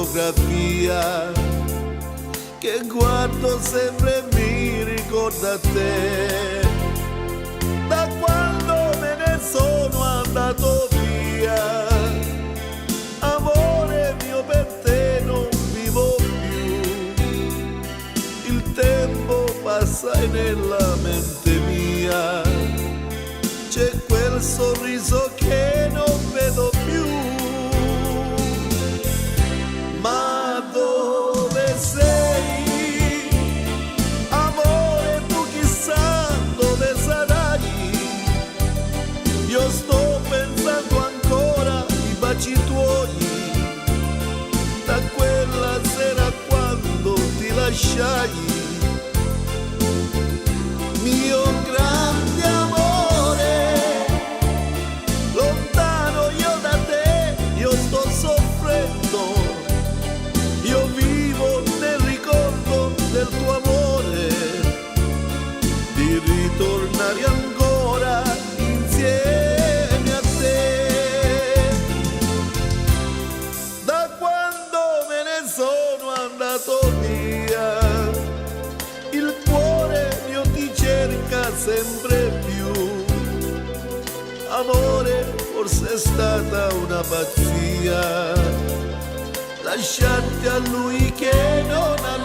fotografia che guardo sempre e mi ricorda te. Da quando me ne sono andato via, amore mio, per te non vivo più. Il tempo passa e nella mente mia c'è quel sorriso che non vedo più. Ma dove sei? Amore, tu chissà dove sarai. Io sto pensando ancora ai baci tuoi, da quella sera quando ti lasciai. Mio grande amore, lontano io da te, io sto soffrendo. Io vivo nel ricordo del tuo amore, di ritornare ancora insieme a te. Da quando me ne sono andato via, il cuore mio ti cerca sempre più. Amore, forse è stata una pazzia lasciarti a lui che non ha